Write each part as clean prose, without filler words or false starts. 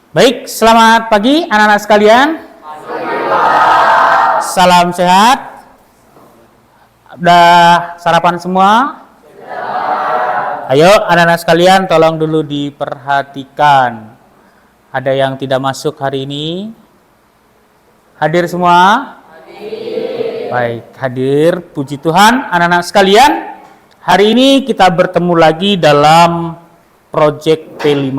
Baik, selamat pagi anak-anak sekalian. Salam sehat. Udah sarapan semua? Ayo anak-anak sekalian, tolong dulu diperhatikan. Ada yang tidak masuk hari ini? Hadir semua? Baik, hadir. Puji Tuhan anak-anak sekalian. Hari ini kita bertemu lagi dalam Project P5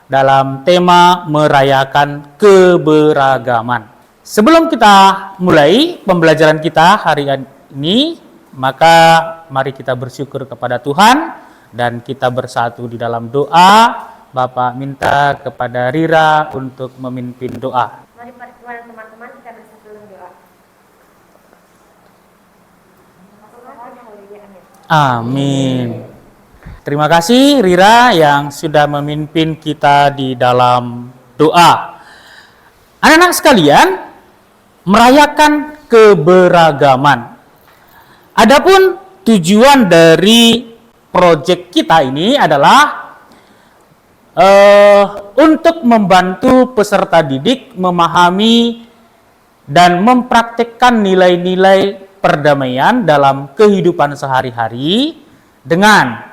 dalam tema merayakan keberagaman. Sebelum kita mulai pembelajaran kita hari ini, maka mari kita bersyukur kepada Tuhan dan kita bersatu di dalam doa. Bapak minta kepada Rira untuk memimpin doa. Mari teman-teman kita bersatu dalam doa. Amin. Terima kasih Rira yang sudah memimpin kita di dalam doa. Anak-anak sekalian, merayakan keberagaman. Adapun tujuan dari proyek kita ini adalah untuk membantu peserta didik memahami dan mempraktikkan nilai-nilai perdamaian dalam kehidupan sehari-hari dengan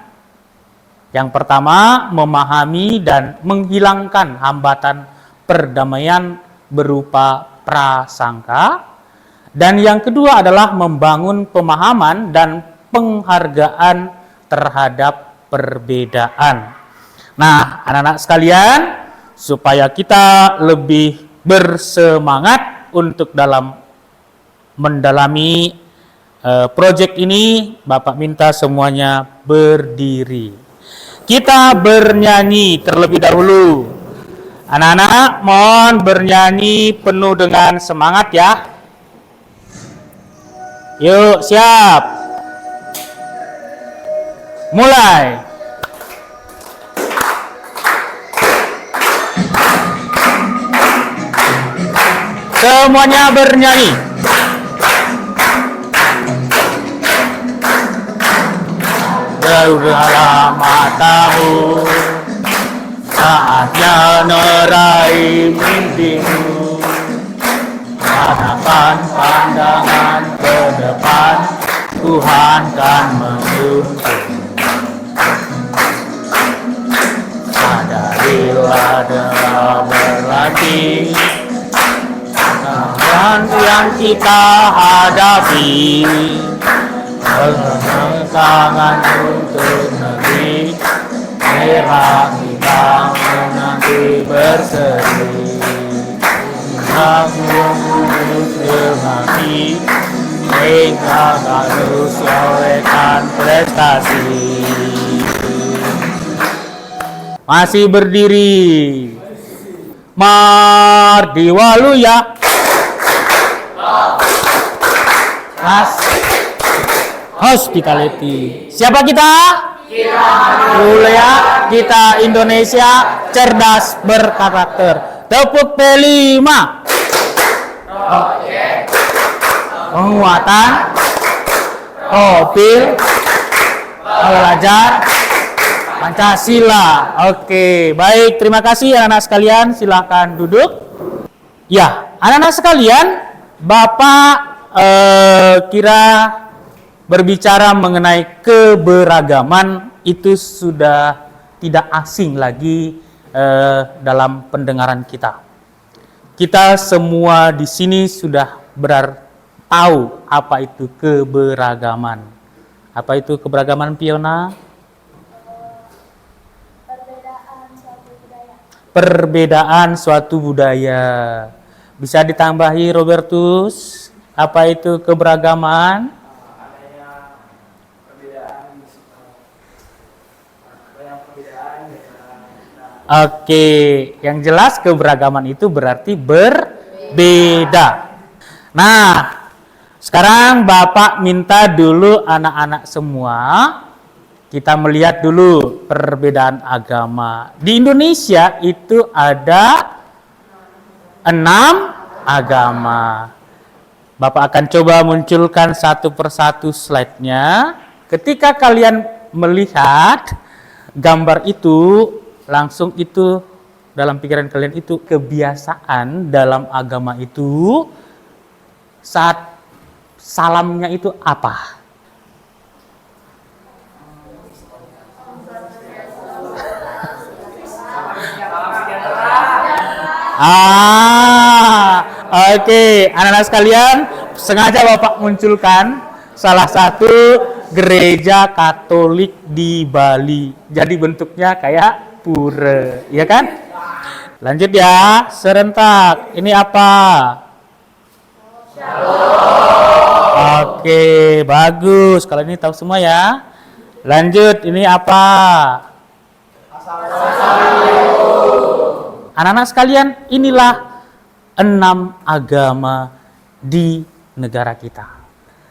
yang pertama, memahami dan menghilangkan hambatan perdamaian berupa prasangka. Dan yang kedua adalah membangun pemahaman dan penghargaan terhadap perbedaan. Nah, anak-anak sekalian, supaya kita lebih bersemangat untuk dalam mendalami proyek ini, Bapak minta semuanya berdiri. Kita bernyanyi terlebih dahulu. Anak-anak, mohon bernyanyi penuh dengan semangat ya. Yuk, siap. Mulai. Semuanya bernyanyi. Jauhlah matamu, saatnya nerai mimpimu. Arahkan pandangan ke depan, Tuhan kan menuntun. Sadarilah dalam berlatih yang kita hadapi. Tangan untuk negeri, merah hitam nanti berseri. Aku menghati, hingga harus olehkan prestasi. Masih berdiri. Mardiwaluya. Hospitality. Siapa kita? Mulia, kita Indonesia, cerdas berkarakter. Tepuk P5. Penguatan, Opil, belajar, Pancasila. Oke, baik. Terima kasih anak-anak sekalian. Silakan duduk. Ya, anak-anak sekalian, Bapak kira berbicara mengenai keberagaman itu sudah tidak asing lagi dalam pendengaran kita. Kita semua di sini sudah tahu apa itu keberagaman. Apa itu keberagaman, Piona? Perbedaan suatu budaya. Bisa ditambahi Robertus, apa itu keberagaman? Oke, yang jelas keberagaman itu berarti berbeda. Nah, sekarang Bapak minta dulu anak-anak semua, kita melihat dulu perbedaan agama. Di Indonesia itu ada 6 agama. Bapak akan coba munculkan satu persatu slide-nya. Ketika kalian melihat gambar itu, langsung itu dalam pikiran kalian itu kebiasaan dalam agama itu saat salamnya itu apa? Oke, anak-anak sekalian, sengaja Bapak munculkan salah satu gereja Katolik di Bali. Jadi bentuknya kayak pura, ya kan? Lanjut ya, serentak. Ini apa? Shalom. Oke, bagus. Kalau ini tahu semua ya. Lanjut, ini apa? Anak-anak sekalian, inilah 6 agama di negara kita.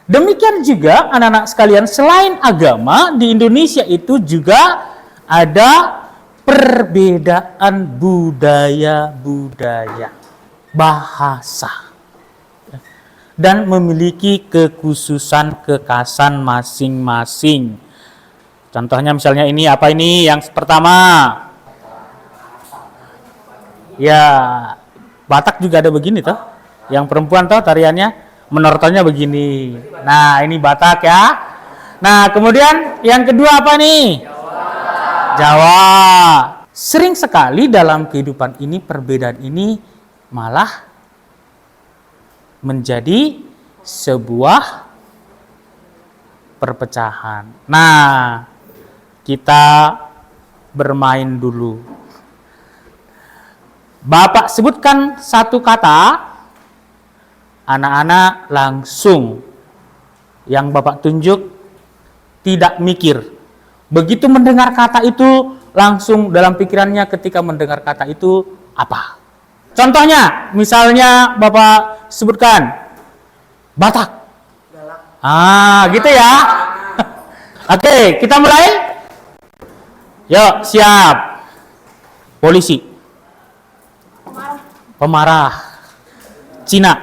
Demikian juga anak-anak sekalian, selain agama di Indonesia itu juga ada perbedaan budaya-budaya, bahasa, dan memiliki kekhususan kekhasan masing-masing. Contohnya misalnya ini apa ini? Yang pertama, ya Batak juga ada begini toh. Yang perempuan toh tariannya menortonnya begini. Nah, ini Batak ya. Nah, kemudian yang kedua apa nih? Jawa. Sering sekali dalam kehidupan ini perbedaan ini malah menjadi sebuah perpecahan. Nah, kita bermain dulu. Bapak sebutkan satu kata, anak-anak langsung yang Bapak tunjuk tidak mikir. Begitu mendengar kata itu, langsung dalam pikirannya ketika mendengar kata itu apa? Contohnya, misalnya Bapak sebutkan Batak. Gitu ya. Oke, kita mulai. Yuk, siap. Polisi. Pemarah. Cina.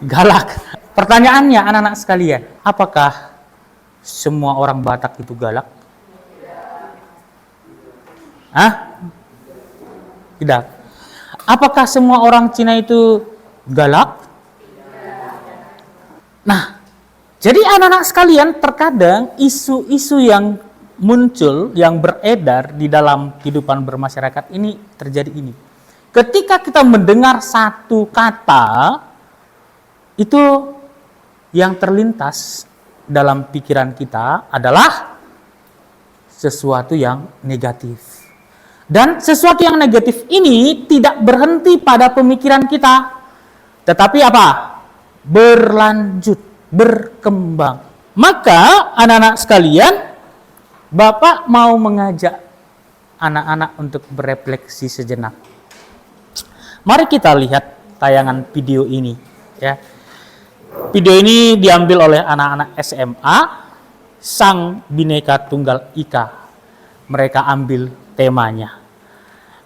Galak. Pertanyaannya anak-anak sekalian, apakah semua orang Batak itu galak? Tidak. Apakah semua orang Cina itu galak? Nah, jadi anak-anak sekalian, terkadang isu-isu yang muncul, yang beredar di dalam kehidupan bermasyarakat ini terjadi ini. Ketika kita mendengar satu kata, itu yang terlintas dalam pikiran kita adalah sesuatu yang negatif. Dan sesuatu yang negatif ini tidak berhenti pada pemikiran kita, tetapi apa? Berlanjut, berkembang. Maka anak-anak sekalian, Bapak mau mengajak anak-anak untuk berefleksi sejenak. Mari kita lihat tayangan video ini, ya. Video ini diambil oleh anak-anak SMA Sang Bhinneka Tunggal Ika. Mereka ambil temanya.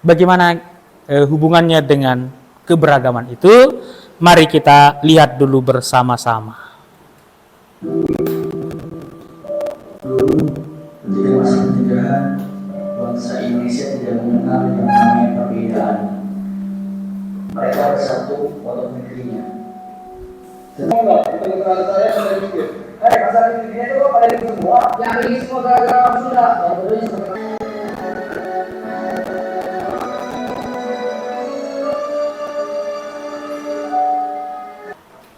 Bagaimana hubungannya dengan keberagaman itu? Mari kita lihat dulu bersama-sama. Ketika masa penjajahan, bangsa Indonesia tidak mengenal yang namanya perbedaan. Mereka bersatu untuk negerinya. Enggak, kita saya sudah mikir. Masalah negerinya itu pada itu semua. Yang ini semua gara-gara sudah. Yang berdua semua.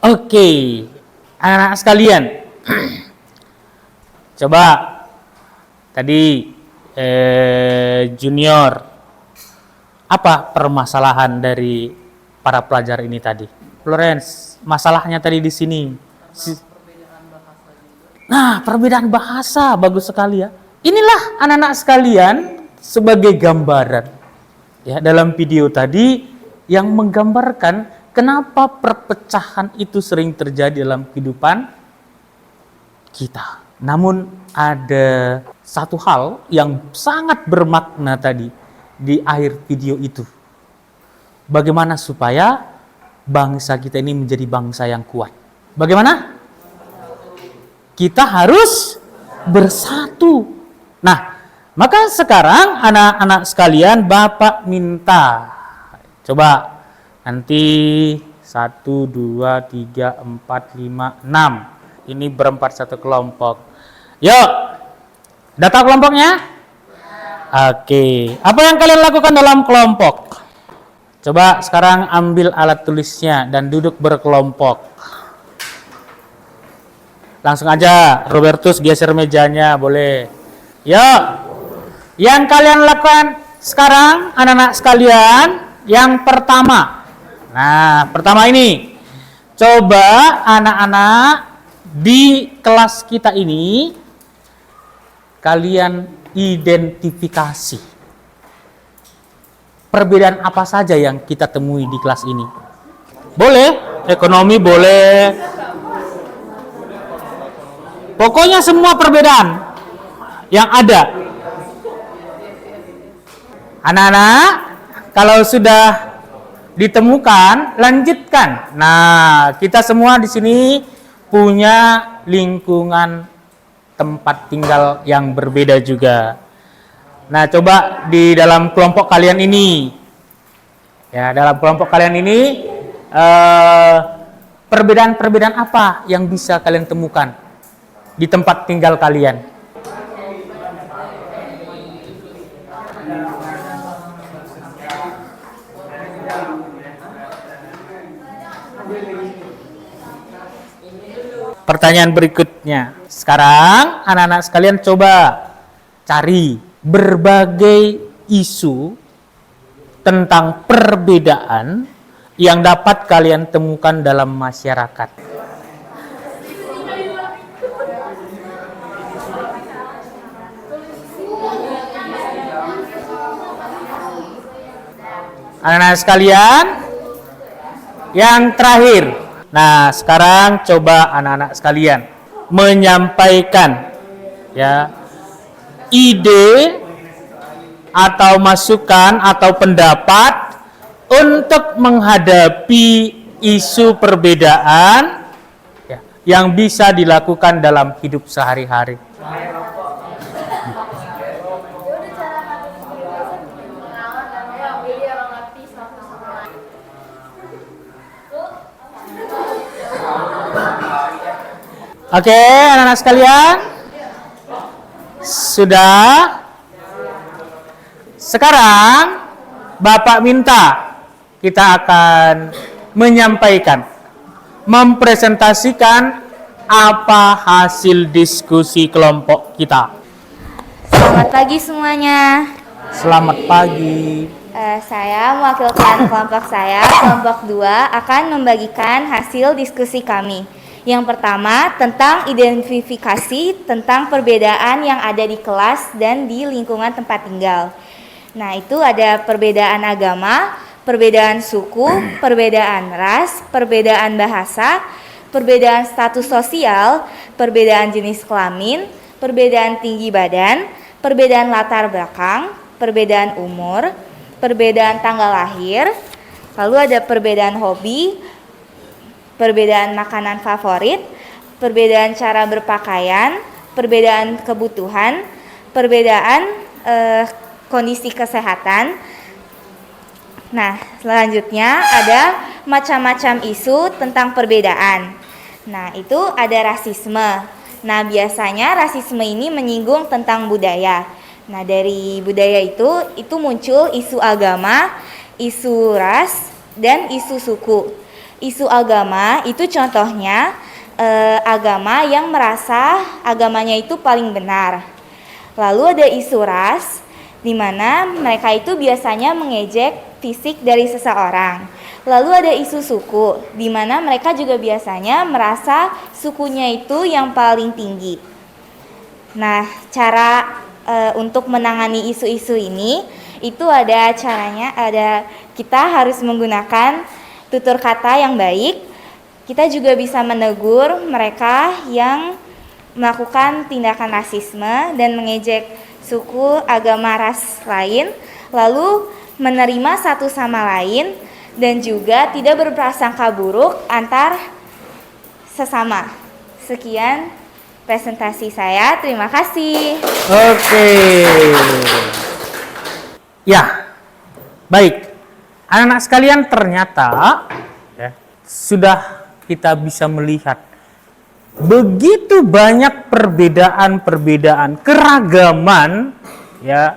Oke, anak-anak sekalian, coba tadi junior, apa permasalahan dari para pelajar ini tadi? Florence, masalahnya tadi di sini. Nah, perbedaan bahasa, bagus sekali ya. Inilah anak-anak sekalian sebagai gambaran ya dalam video tadi yang menggambarkan kenapa perpecahan itu sering terjadi dalam kehidupan kita. Namun ada satu hal yang sangat bermakna tadi di akhir video itu. Bagaimana supaya bangsa kita ini menjadi bangsa yang kuat? Bagaimana? Kita harus bersatu. Nah, Maka sekarang anak-anak sekalian Bapak minta, coba nanti 1, 2, 3, 4, 5, 6. Ini berempat satu kelompok. Yuk, data kelompoknya? Oke, apa yang kalian lakukan dalam kelompok? Coba sekarang ambil alat tulisnya dan duduk berkelompok. Langsung aja, Robertus geser mejanya, boleh. Yuk. Yang kalian lakukan sekarang, anak-anak sekalian, yang pertama. Nah, pertama ini. Coba anak-anak di kelas kita ini, kalian identifikasi. Perbedaan apa saja yang kita temui di kelas ini? Boleh, ekonomi boleh. Pokoknya semua perbedaan yang ada. Anak-anak, kalau sudah ditemukan, lanjutkan. Nah, kita semua di sini punya lingkungan tempat tinggal yang berbeda juga. Nah, coba di dalam kelompok kalian ini, ya, dalam kelompok kalian ini, perbedaan-perbedaan apa yang bisa kalian temukan di tempat tinggal kalian? Pertanyaan berikutnya. Sekarang anak-anak sekalian coba cari berbagai isu tentang perbedaan yang dapat kalian temukan dalam masyarakat. Anak-anak sekalian, yang terakhir. Nah, sekarang coba anak-anak sekalian menyampaikan ya ide atau masukan atau pendapat untuk menghadapi isu perbedaan ya, yang bisa dilakukan dalam hidup sehari-hari. Oke, anak-anak sekalian, sudah. Sekarang Bapak minta kita akan menyampaikan, mempresentasikan apa hasil diskusi kelompok kita. Selamat pagi semuanya. Selamat pagi. Saya mewakilkan kelompok saya, kelompok 2, akan membagikan hasil diskusi kami. Yang pertama, tentang identifikasi tentang perbedaan yang ada di kelas dan di lingkungan tempat tinggal. Nah, itu ada perbedaan agama, perbedaan suku, perbedaan ras, perbedaan bahasa, perbedaan status sosial, perbedaan jenis kelamin, perbedaan tinggi badan, perbedaan latar belakang, perbedaan umur, perbedaan tanggal lahir, lalu ada perbedaan hobi, perbedaan makanan favorit, perbedaan cara berpakaian, perbedaan kebutuhan, perbedaan kondisi kesehatan. Nah, selanjutnya ada macam-macam isu tentang perbedaan. Nah, itu ada rasisme. Nah, biasanya rasisme ini menyinggung tentang budaya. Nah, dari budaya itu muncul isu agama, isu ras, dan isu suku. Isu agama itu contohnya agama yang merasa agamanya itu paling benar. Lalu ada isu ras, di mana mereka itu biasanya mengejek fisik dari seseorang. Lalu ada isu suku, di mana mereka juga biasanya merasa sukunya itu yang paling tinggi. Nah, cara untuk menangani isu-isu ini itu ada caranya, kita harus menggunakan tutur kata yang baik. Kita juga bisa menegur mereka yang melakukan tindakan rasisme dan mengejek suku, agama, ras lain, lalu menerima satu sama lain dan juga tidak berprasangka buruk antar sesama. Sekian, presentasi saya. Terima kasih. Oke. Ya, baik. Anak-anak sekalian, ternyata ya, sudah kita bisa melihat begitu banyak perbedaan-perbedaan, keragaman ya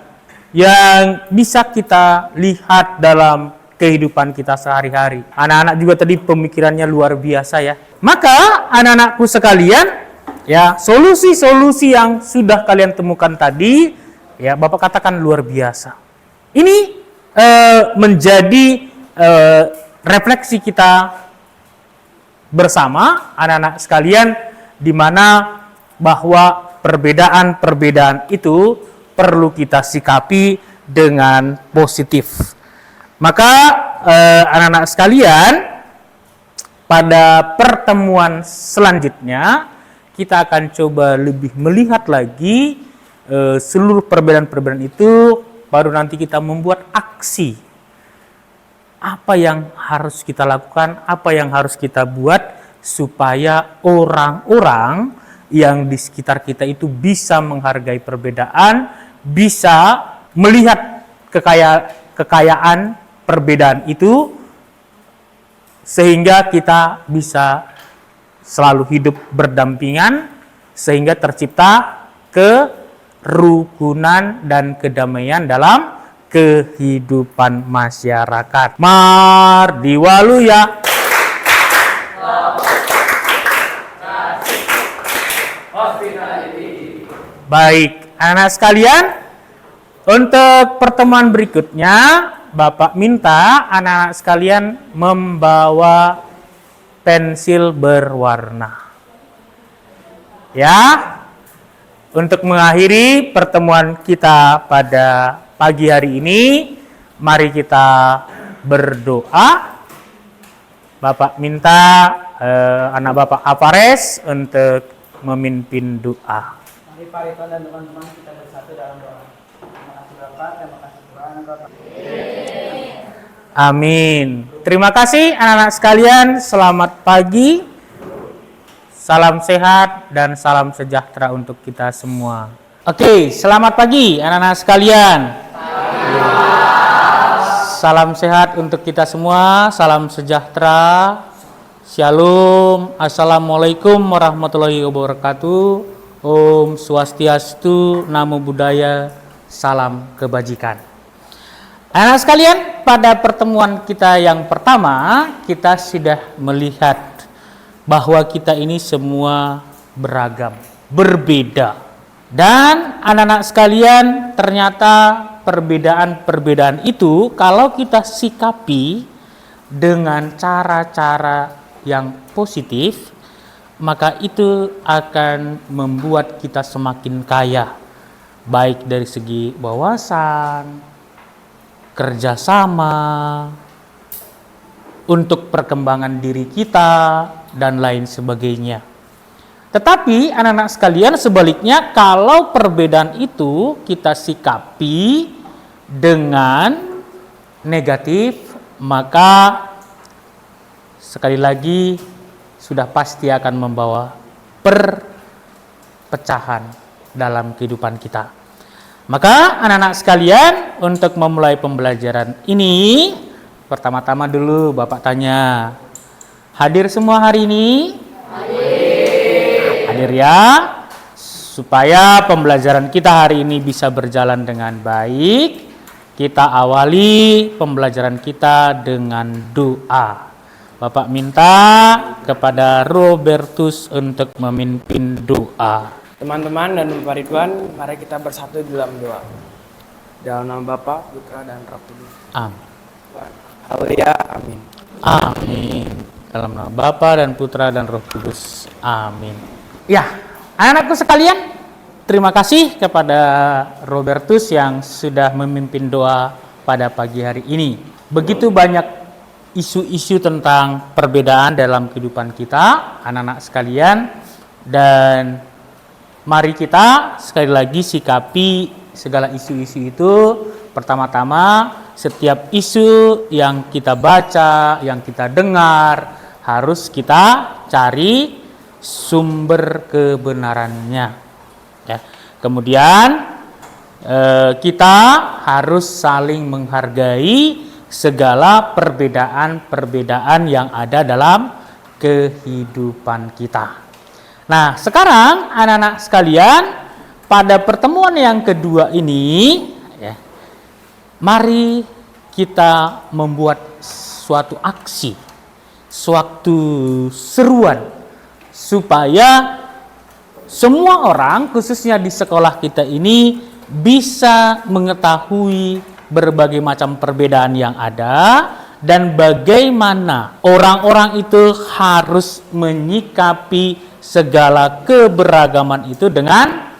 yang bisa kita lihat dalam kehidupan kita sehari-hari. Anak-anak juga tadi pemikirannya luar biasa ya. Maka anak-anakku sekalian, ya, solusi-solusi yang sudah kalian temukan tadi, ya, Bapak katakan luar biasa. Ini menjadi refleksi kita bersama anak-anak sekalian, di mana bahwa perbedaan-perbedaan itu perlu kita sikapi dengan positif. Maka anak-anak sekalian, pada pertemuan selanjutnya kita akan coba lebih melihat lagi seluruh perbedaan-perbedaan itu, baru nanti kita membuat aksi. Apa yang harus kita lakukan, apa yang harus kita buat supaya orang-orang yang di sekitar kita itu bisa menghargai perbedaan, bisa melihat kekayaan perbedaan itu, sehingga kita bisa selalu hidup berdampingan, sehingga tercipta kerukunan dan kedamaian dalam kehidupan masyarakat. Mardi Waluya. Baik, anak sekalian, untuk pertemuan berikutnya Bapak minta anak-anak sekalian membawa pensil berwarna. Ya, untuk mengakhiri pertemuan kita pada pagi hari ini, mari kita berdoa. Bapak minta anak Bapak Apares untuk memimpin doa. Mari Pak Ridwan dan teman-teman kita bersatu dalam doa. Terima kasih Bapak, terima kasih Tuhan. Amin. Terima kasih anak-anak sekalian, selamat pagi. Salam sehat dan salam sejahtera untuk kita semua. Oke, selamat pagi anak-anak sekalian. Salam sehat untuk kita semua, salam sejahtera. Shalom, assalamualaikum warahmatullahi wabarakatuh. Om Swastiastu, Namo Buddhaya, salam kebajikan. Anak sekalian, pada pertemuan kita yang pertama, kita sudah melihat bahwa kita ini semua beragam, berbeda. Dan anak-anak sekalian, ternyata perbedaan-perbedaan itu kalau kita sikapi dengan cara-cara yang positif, maka itu akan membuat kita semakin kaya, baik dari segi wawasan, kerjasama, untuk perkembangan diri kita, dan lain sebagainya. Tetapi anak-anak sekalian, sebaliknya, kalau perbedaan itu kita sikapi dengan negatif, maka sekali lagi sudah pasti akan membawa perpecahan dalam kehidupan kita. Maka anak-anak sekalian, untuk memulai pembelajaran ini, pertama-tama dulu Bapak tanya, hadir semua hari ini? Hadir ya, supaya pembelajaran kita hari ini bisa berjalan dengan baik. Kita awali pembelajaran kita dengan doa. Bapak minta kepada Robertus untuk memimpin doa. Teman-teman dan Bapak Ridwan, mari kita bersatu dalam doa. Dalam nama Bapa, Putra, dan Roh Kudus. Amin. Haleluya, amin. Amin. Dalam nama Bapa dan Putra dan Roh Kudus. Amin. Ya, anak-anakku sekalian, terima kasih kepada Robertus yang sudah memimpin doa pada pagi hari ini. Begitu banyak isu-isu tentang perbedaan dalam kehidupan kita, anak-anak sekalian, dan mari kita sekali lagi sikapi segala isu-isu itu. Pertama-tama, setiap isu yang kita baca, yang kita dengar, harus kita cari sumber kebenarannya. Ya. Kemudian kita harus saling menghargai segala perbedaan-perbedaan yang ada dalam kehidupan kita. Nah, sekarang anak-anak sekalian, pada pertemuan yang kedua ini, ya, mari kita membuat suatu aksi, suatu seruan, supaya semua orang, khususnya di sekolah kita ini, bisa mengetahui berbagai macam perbedaan yang ada dan bagaimana orang-orang itu harus menyikapi segala keberagaman itu dengan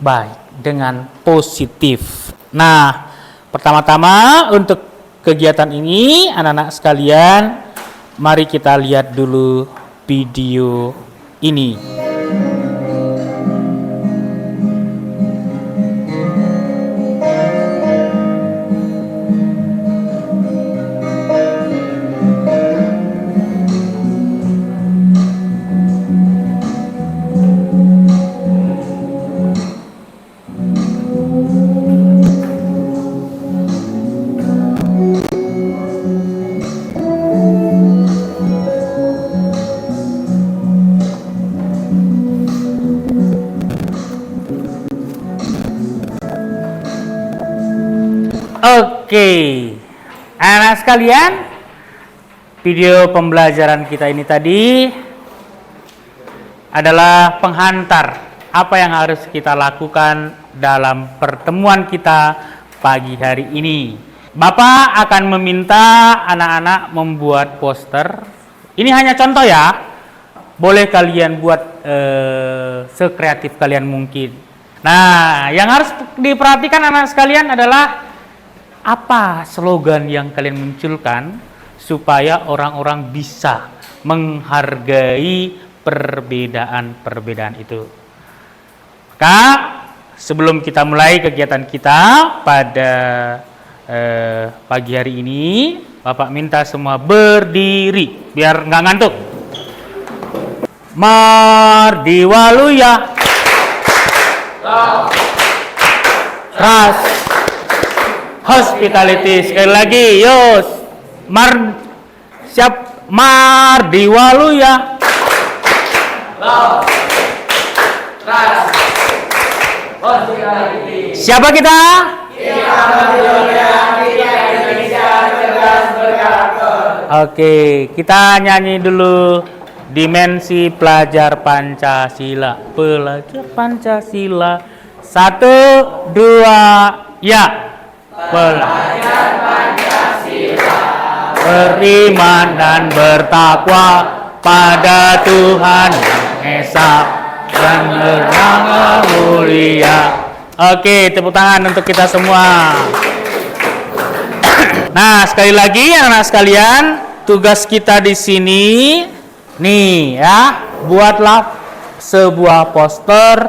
baik, dengan positif. Nah, pertama-tama untuk kegiatan ini, anak-anak sekalian, mari kita lihat dulu video ini. Oke, anak sekalian, video pembelajaran kita ini tadi adalah penghantar apa yang harus kita lakukan dalam pertemuan kita pagi hari ini. Bapak akan meminta anak-anak membuat poster. Ini hanya contoh ya, boleh kalian buat sekreatif kalian mungkin. Nah, yang harus diperhatikan anak sekalian adalah apa slogan yang kalian munculkan supaya orang-orang bisa menghargai perbedaan-perbedaan itu. Maka sebelum kita mulai kegiatan kita pada pagi hari ini, Bapak minta semua berdiri biar nggak ngantuk. Mardiwaluya. Ras. Hospitality, sekali lagi, yos. Mardiwaluya. Siapa kita? Oke, kita nyanyi dulu dimensi pelajar Pancasila. Pelajar Pancasila. 1, 2, ya. Pelajar Pancasila, beriman dan bertakwa pada Tuhan Yang Esa dan Yang Mulia. Oke, tepuk tangan untuk kita semua. Nah, sekali lagi anak-anak sekalian, tugas kita di sini nih ya, buatlah sebuah poster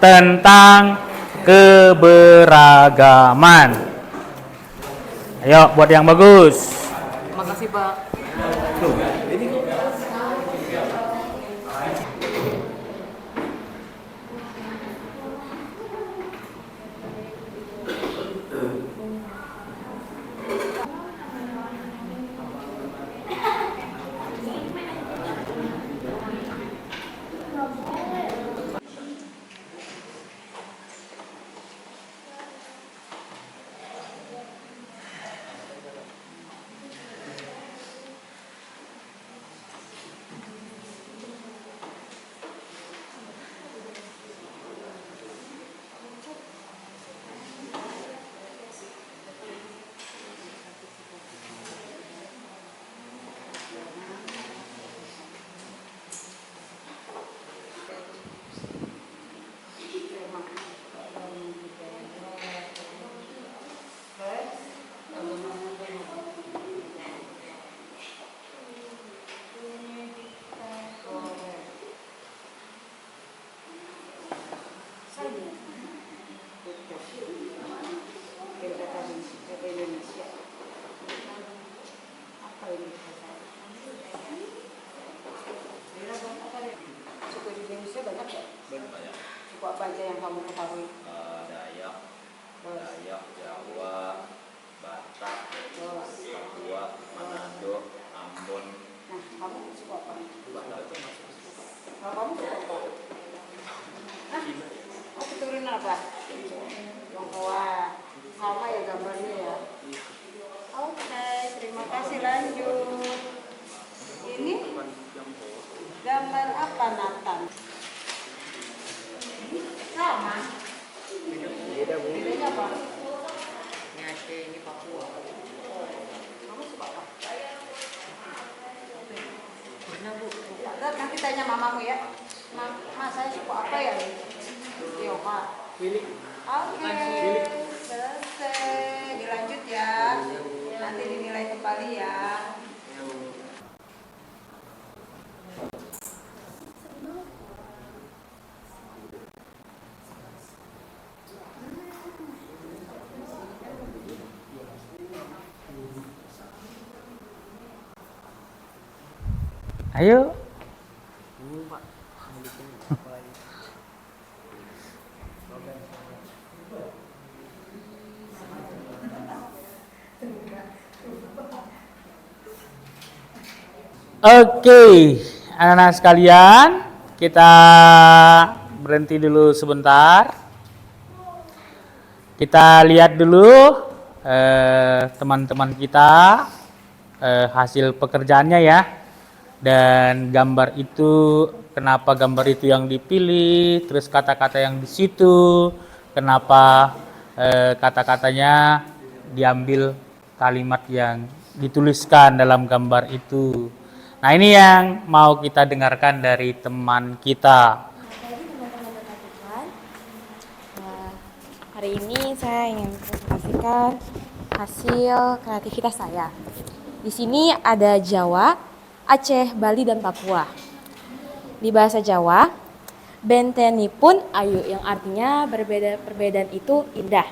tentang keberagaman. Ayo, buat yang bagus. Makasih, Pak. Apa ini? Suku apa aja yang kamu ketahui? Dayak, Jawa, Batak, Papua, Manado, Ambon. Nah, kamu suku apa? Batak itu masuk. Kalau kamu suku apa? Hah? Oh, keturunan apa? Tionghoa. Sama ya gambarnya ya? Oke, terima kasih, lanjut. Ini gambar apa, Nathan? Sama? Bedanya apa? Ini Aceh, ini Papua. Kamu suka apa? Mana Bu? Nanti tanya mamamu ya. Mas, saya suku apa ya? Tionghoa. Oke, selesai. Dilanjut ya. Nanti dinilai kembali ya. Ayo. Bingung Pak. Mau bikin apa lagi? Oke, anak-anak sekalian, kita berhenti dulu sebentar. Kita lihat dulu teman-teman kita hasil pekerjaannya ya. Dan gambar itu, kenapa gambar itu yang dipilih, terus kata-kata yang di situ, kenapa kata-katanya diambil kalimat yang dituliskan dalam gambar itu. Nah, ini yang mau kita dengarkan dari teman kita. Jadi teman-teman perhatikan, hari ini saya ingin presentasikan hasil kreativitas saya. Di sini ada Jawa, Aceh, Bali, dan Papua. Di bahasa Jawa, benteni pun ayu, yang artinya perbedaan itu indah.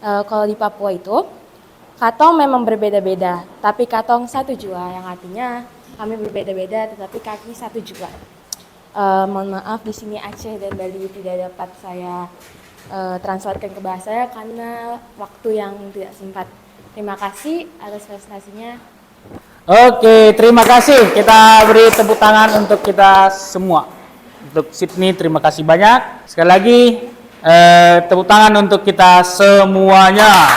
Kalau di Papua itu, katong memang berbeda-beda, tapi katong satu jua, yang artinya kami berbeda-beda tetapi kaki satu juga. Mohon maaf di sini Aceh dan Bali tidak dapat saya translatekan ke bahasa karena waktu yang tidak sempat. Terima kasih atas presentasinya. Oke, terima kasih. Kita beri tepuk tangan untuk kita semua. Untuk Sydney, terima kasih banyak. Sekali lagi, tepuk tangan untuk kita semuanya.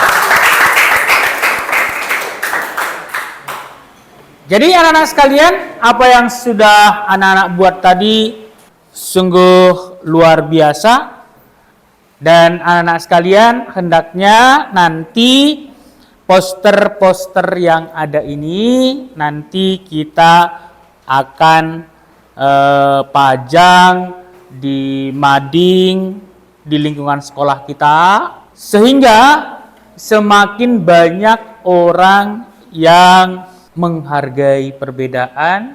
Jadi anak-anak sekalian, apa yang sudah anak-anak buat tadi sungguh luar biasa. Dan anak-anak sekalian, hendaknya nanti poster-poster yang ada ini nanti kita akan pajang di mading di lingkungan sekolah kita, sehingga semakin banyak orang yang menghargai perbedaan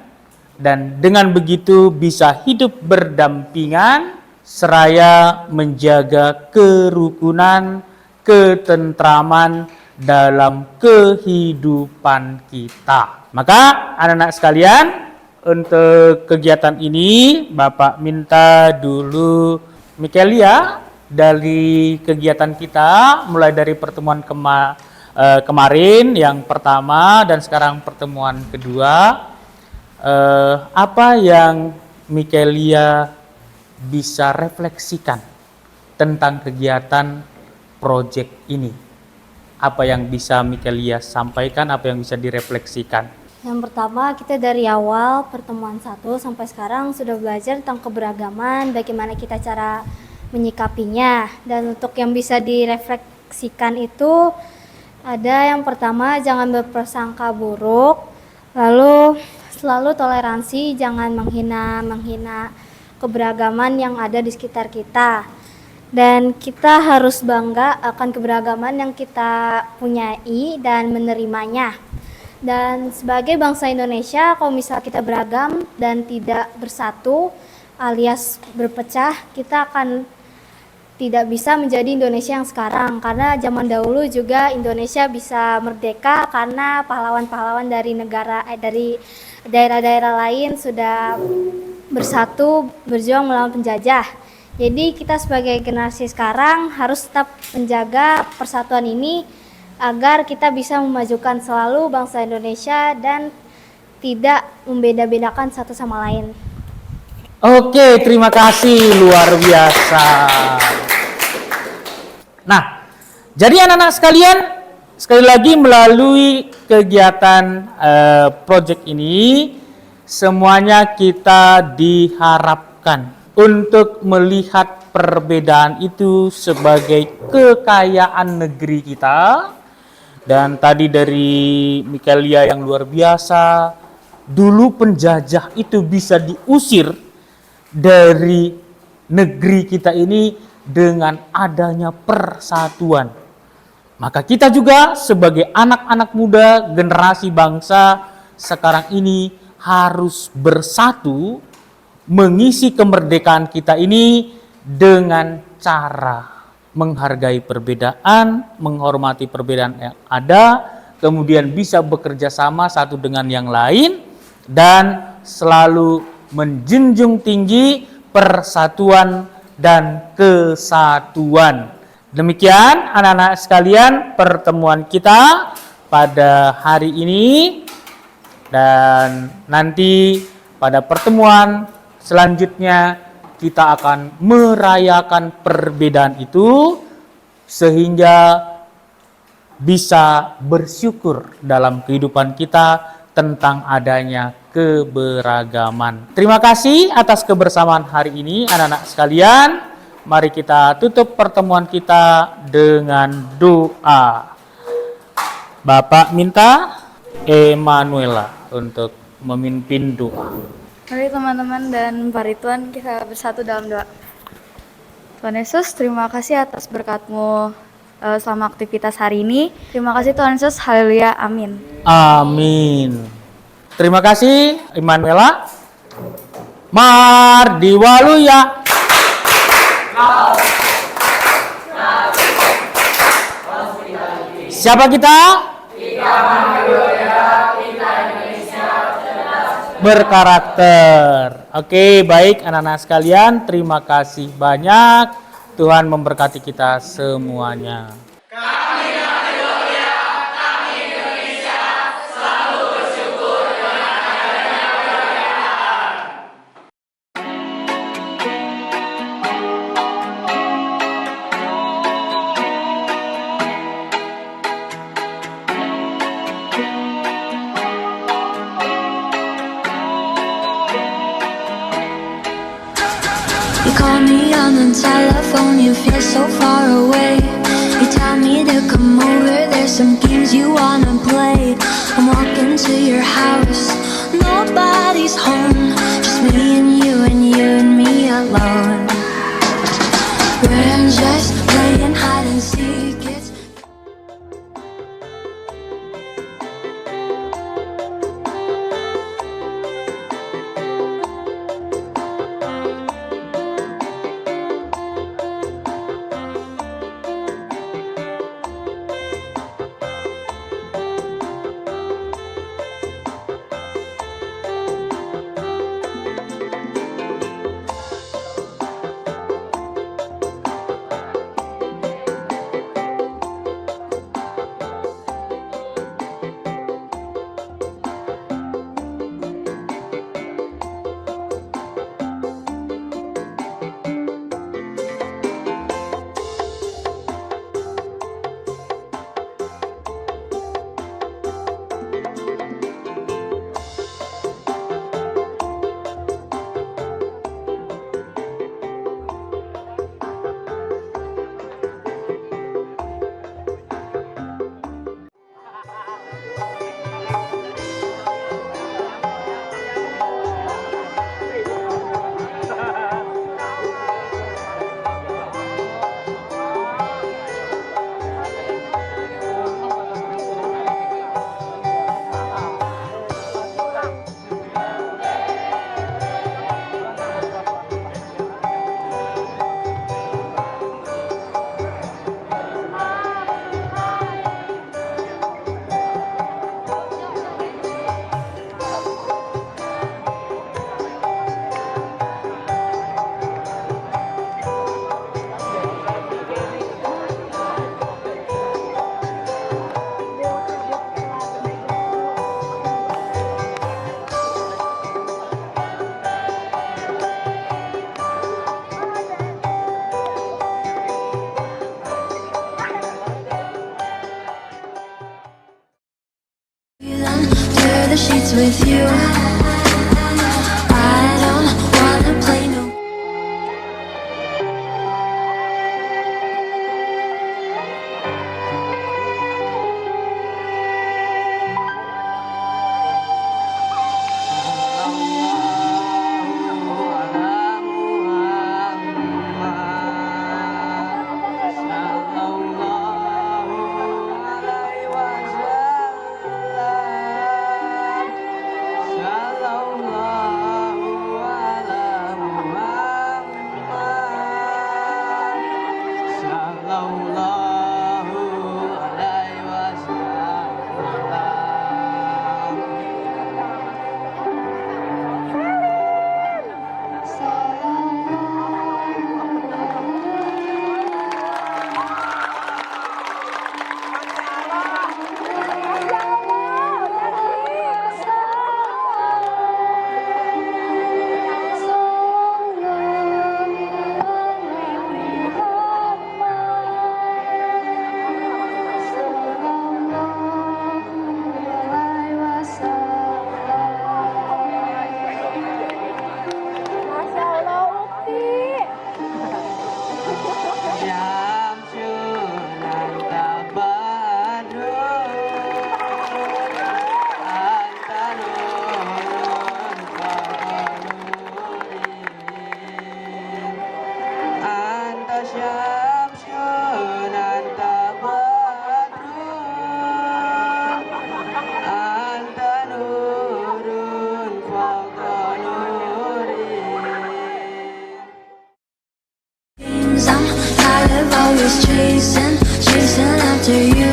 dan dengan begitu bisa hidup berdampingan seraya menjaga kerukunan, ketentraman dalam kehidupan kita. Maka anak-anak sekalian, untuk kegiatan ini Bapak minta dulu Mikelia dari kegiatan kita mulai dari pertemuan kemarin yang pertama dan sekarang pertemuan kedua, apa yang Mikelia bisa refleksikan tentang kegiatan proyek ini? Apa yang bisa Mikelia sampaikan, apa yang bisa direfleksikan? Yang pertama, kita dari awal pertemuan 1 sampai sekarang sudah belajar tentang keberagaman, bagaimana kita cara menyikapinya. Dan untuk yang bisa direfleksikan itu ada yang pertama, jangan berprasangka buruk, lalu selalu toleransi, jangan menghina keberagaman yang ada di sekitar kita. Dan kita harus bangga akan keberagaman yang kita punyai dan menerimanya. Dan sebagai bangsa Indonesia, kalau misal kita beragam dan tidak bersatu alias berpecah, kita akan tidak bisa menjadi Indonesia yang sekarang. Karena zaman dahulu juga Indonesia bisa merdeka karena pahlawan-pahlawan dari dari daerah-daerah lain sudah bersatu berjuang melawan penjajah. Jadi kita sebagai generasi sekarang harus tetap menjaga persatuan ini agar kita bisa memajukan selalu bangsa Indonesia dan tidak membeda-bedakan satu sama lain. Oke, terima kasih, luar biasa. Nah, jadi anak-anak sekalian, sekali lagi melalui kegiatan project ini, semuanya kita diharapkan untuk melihat perbedaan itu sebagai kekayaan negeri kita. Dan tadi dari Mikaelia yang luar biasa, dulu penjajah itu bisa diusir dari negeri kita ini dengan adanya persatuan. Maka kita juga sebagai anak-anak muda generasi bangsa sekarang ini harus bersatu mengisi kemerdekaan kita ini dengan cara menghargai perbedaan, menghormati perbedaan yang ada, kemudian bisa bekerja sama satu dengan yang lain, dan selalu menjunjung tinggi persatuan dan kesatuan. Demikian anak-anak sekalian pertemuan kita pada hari ini, dan nanti pada pertemuan selanjutnya kita akan merayakan perbedaan itu sehingga bisa bersyukur dalam kehidupan kita tentang adanya keberagaman. Terima kasih atas kebersamaan hari ini anak-anak sekalian. Mari kita tutup pertemuan kita dengan doa. Bapak minta Emanuela untuk memimpin doa. Mari teman-teman dan Pak Ridwan kita bersatu dalam doa. Tuhan Yesus, terima kasih atas berkat-Mu selama aktivitas hari ini. Terima kasih Tuhan Yesus, haleluya, amin. Amin. Terima kasih Emanuela. Mardiwaluya. Siapa kita? Berkarakter. Oke, baik anak-anak sekalian, terima kasih banyak. Tuhan memberkati kita semuanya. You call me on the telephone, you feel so far away. You tell me to come over, there's some games you wanna play. I'm walking to your house, nobody's home, just me and you and me alone. We're just playing hide and seek. sheets with you. I don't wanna play no. I'm tired of always chasing after you.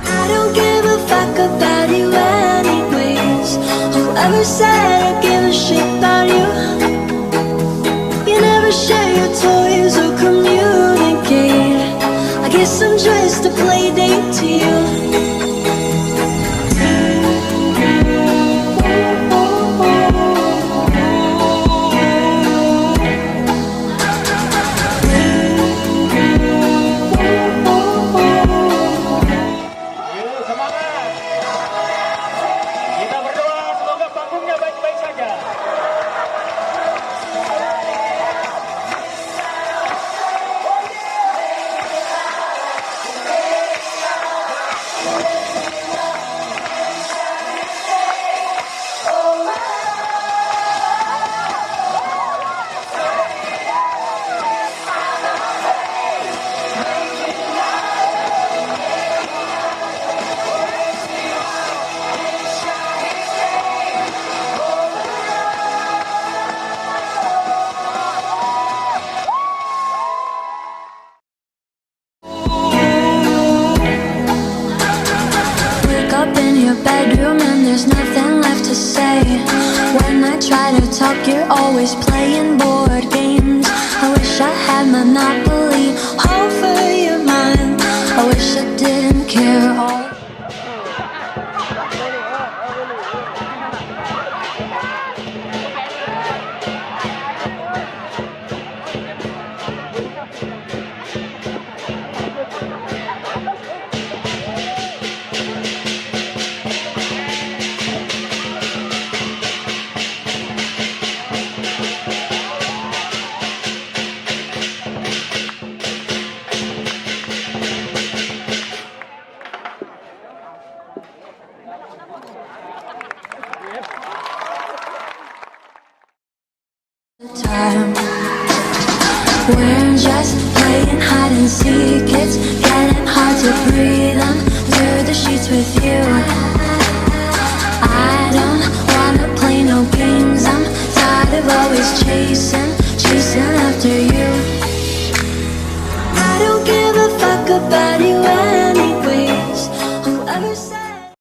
I don't give a fuck about you anyways. Whoever said I give a shit about you? You never share your toys or communicate. I guess I'm just a play date to you. Bedroom and there's nothing left to say. When I try to talk, you're always playing board games. I wish I had Monopoly over your mind. I wish I didn't care all. time. We're just playing hide and seek. It's getting hard to breathe under the sheets with you. I don't wanna play no games. I'm tired of always chasing after you. I don't give a fuck about you.